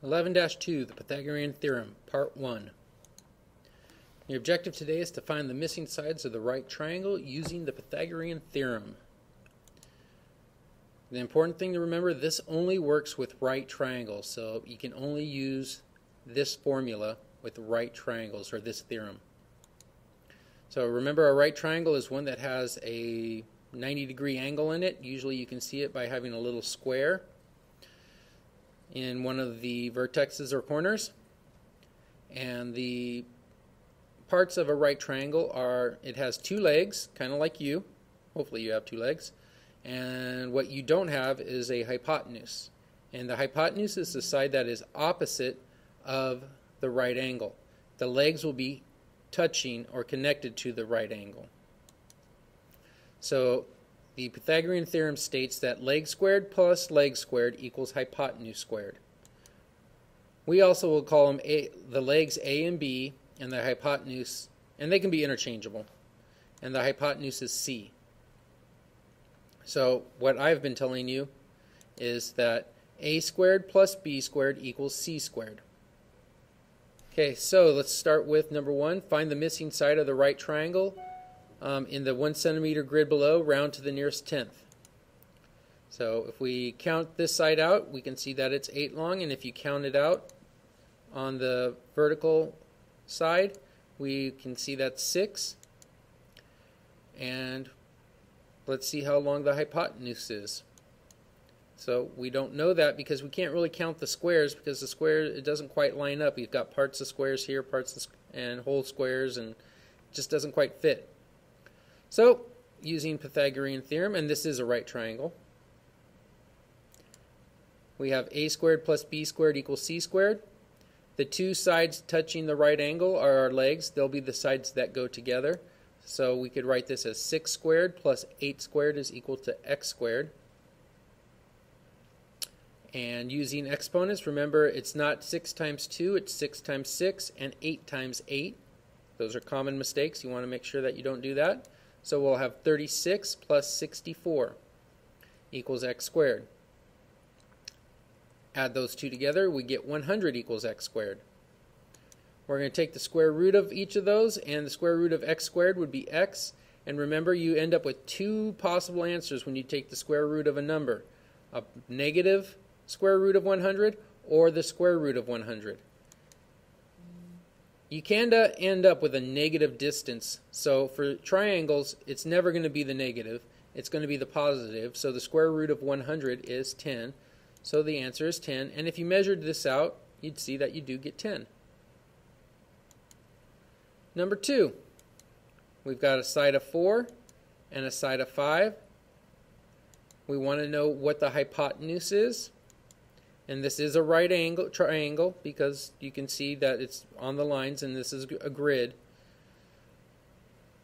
11-2, the Pythagorean Theorem, Part 1. Your objective today is to find the missing sides of the right triangle using the Pythagorean Theorem. The important thing to remember, this only works with right triangles, so you can only use this formula with right triangles, or this theorem. So remember, a right triangle is one that has a 90-degree angle in it. Usually you can see it by having a little square in one of the vertexes or corners. And the parts of a right triangle are, it has two legs, kind of like you. Hopefully you have two legs. And what you don't have is a hypotenuse. And the hypotenuse is the side that is opposite of the right angle. The legs will be touching or connected to the right angle. So the Pythagorean theorem states that leg squared plus leg squared equals hypotenuse squared. We also will call them the legs A and B, and the hypotenuse, and they can be interchangeable, and the hypotenuse is C. So what I've been telling you is that A squared plus B squared equals C squared. Okay, so let's start with number 1. Find the missing side of the right triangle. In the 1 centimeter grid below, round to the nearest tenth. So if we count this side out, we can see that it's 8 long, and if you count it out on the vertical side, we can see that's 6. And let's see how long the hypotenuse is. So we don't know that because we can't really count the squares, because the square, it doesn't quite line up. You've got parts of squares here, and whole squares, and it just doesn't quite fit. So, using Pythagorean theorem, and this is a right triangle, we have A squared plus B squared equals C squared. The two sides touching the right angle are our legs. They'll be the sides that go together. So we could write this as 6 squared plus 8 squared is equal to x squared. And using exponents, remember it's not 6 times 2, it's 6 times 6 and 8 times 8. Those are common mistakes. You want to make sure that you don't do that. So we'll have 36 plus 64 equals x squared. Add those two together, we get 100 equals x squared. We're going to take the square root of each of those, and the square root of x squared would be x. And remember, you end up with two possible answers when you take the square root of a number: a negative square root of 100 or the square root of 100. You can end up with a negative distance. So for triangles, it's never going to be the negative. It's going to be the positive. So the square root of 100 is 10. So the answer is 10. And if you measured this out, you'd see that you do get 10. Number 2, we've got a side of 4 and a side of 5. We want to know what the hypotenuse is. And this is a right angle triangle because you can see that it's on the lines, and this is a grid.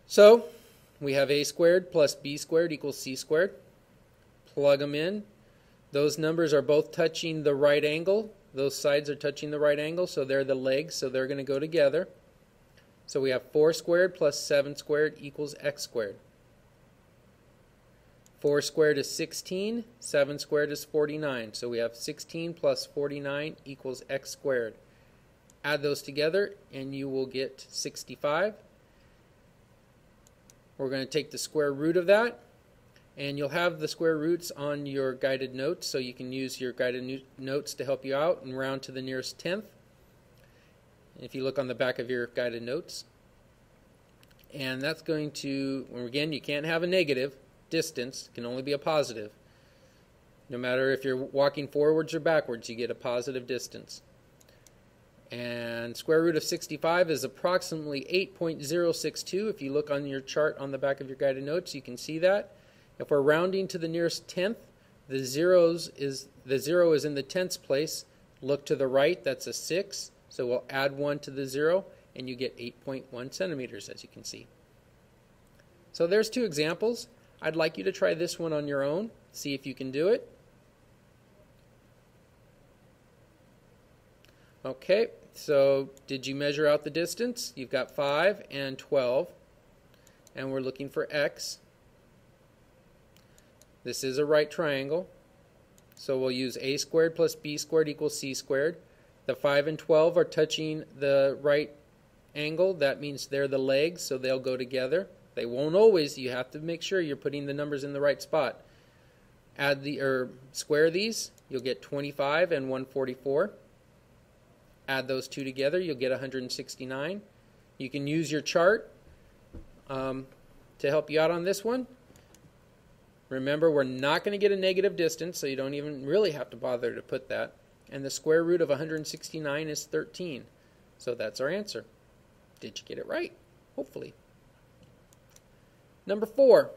So we have A squared plus B squared equals C squared. Plug them in. Those numbers are both touching the right angle. Those sides are touching the right angle, so they're the legs, so they're going to go together. So we have 4 squared plus 7 squared equals x squared. 4 squared is 16, 7 squared is 49. So we have 16 plus 49 equals x squared. Add those together and you will get 65. We're going to take the square root of that, and you'll have the square roots on your guided notes, so you can use your guided notes to help you out and round to the nearest tenth. If you look on the back of your guided notes. And that's going to, again, you can't have a negative distance, can only be a positive. No matter if you're walking forwards or backwards, you get a positive distance. And square root of 65 is approximately 8.062. If you look on your chart on the back of your guided notes, you can see that. If we're rounding to the nearest tenth, the zero is in the tenths place. Look to the right, that's a 6. So we'll add 1 to the 0, and you get 8.1 centimeters, as you can see. So there's two examples. I'd like you to try this one on your own, see if you can do it. Okay, so did you measure out the distance? You've got 5 and 12, and we're looking for x. This is a right triangle, so we'll use a squared plus b squared equals c squared. The 5 and 12 are touching the right angle. That means they're the legs, so they'll go together. They won't always. You have to make sure you're putting the numbers in the right spot. Square these, you'll get 25 and 144. Add those two together, you'll get 169. You can use your chart to help you out on this one. Remember, we're not going to get a negative distance, so you don't even really have to bother to put that. And the square root of 169 is 13. So that's our answer. Did you get it right? Hopefully. Number 4.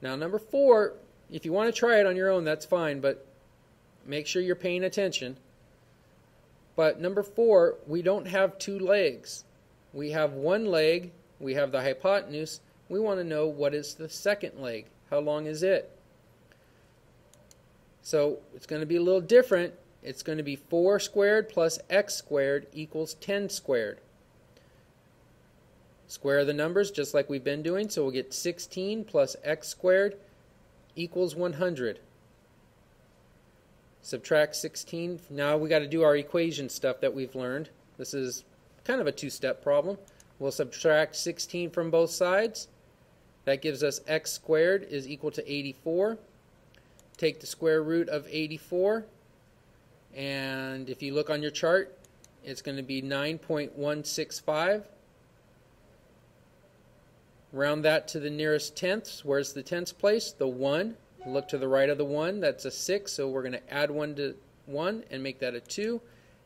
Now, number 4, if you want to try it on your own, that's fine, but make sure you're paying attention. But number 4, we don't have two legs. We have one leg, we have the hypotenuse. We want to know what is the second leg. How long is it? So it's going to be a little different. It's going to be 4 squared plus x squared equals 10 squared. Square the numbers just like we've been doing, so we'll get 16 plus x squared equals 100. Subtract 16. Now we got to do our equation stuff that we've learned. This is kind of a two-step problem. We'll subtract 16 from both sides. That gives us x squared is equal to 84. Take the square root of 84, and if you look on your chart, it's going to be 9.165. Round that to the nearest tenths. Where's the tenths place? The 1. Look to the right of the 1. That's a 6, so we're going to add 1 to 1 and make that a 2.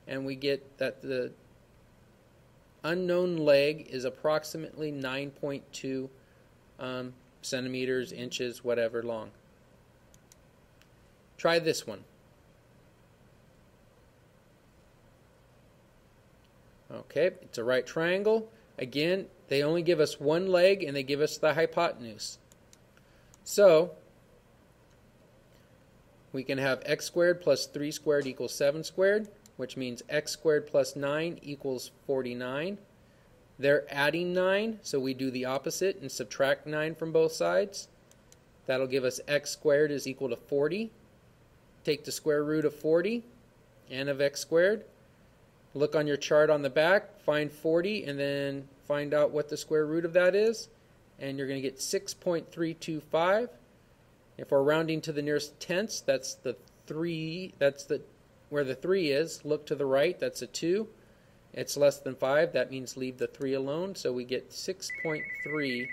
And we get that the unknown leg is approximately 9.2 centimeters, inches, whatever long. Try this one. Okay, it's a right triangle. Again, they only give us one leg and they give us the hypotenuse. So we can have x squared plus 3 squared equals 7 squared, which means x squared plus 9 equals 49. They're adding 9, so we do the opposite and subtract 9 from both sides. That'll give us x squared is equal to 40. Take the square root of 40 and of x squared. Look on your chart on the back, find 40, and then find out what the square root of that is. And you're going to get 6.325. If we're rounding to the nearest tenths, that's the 3, where the 3 is. Look to the right, that's a 2. It's less than 5, that means leave the 3 alone. So we get 6.3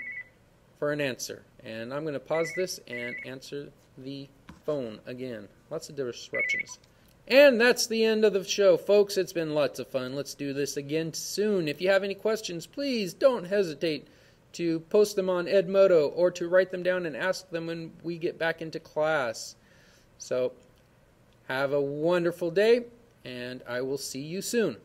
for an answer. And I'm going to pause this and answer the phone again. Lots of disruptions. And that's the end of the show, folks. It's been lots of fun. Let's do this again soon. If you have any questions, please don't hesitate to post them on Edmodo or to write them down and ask them when we get back into class. So have a wonderful day, and I will see you soon.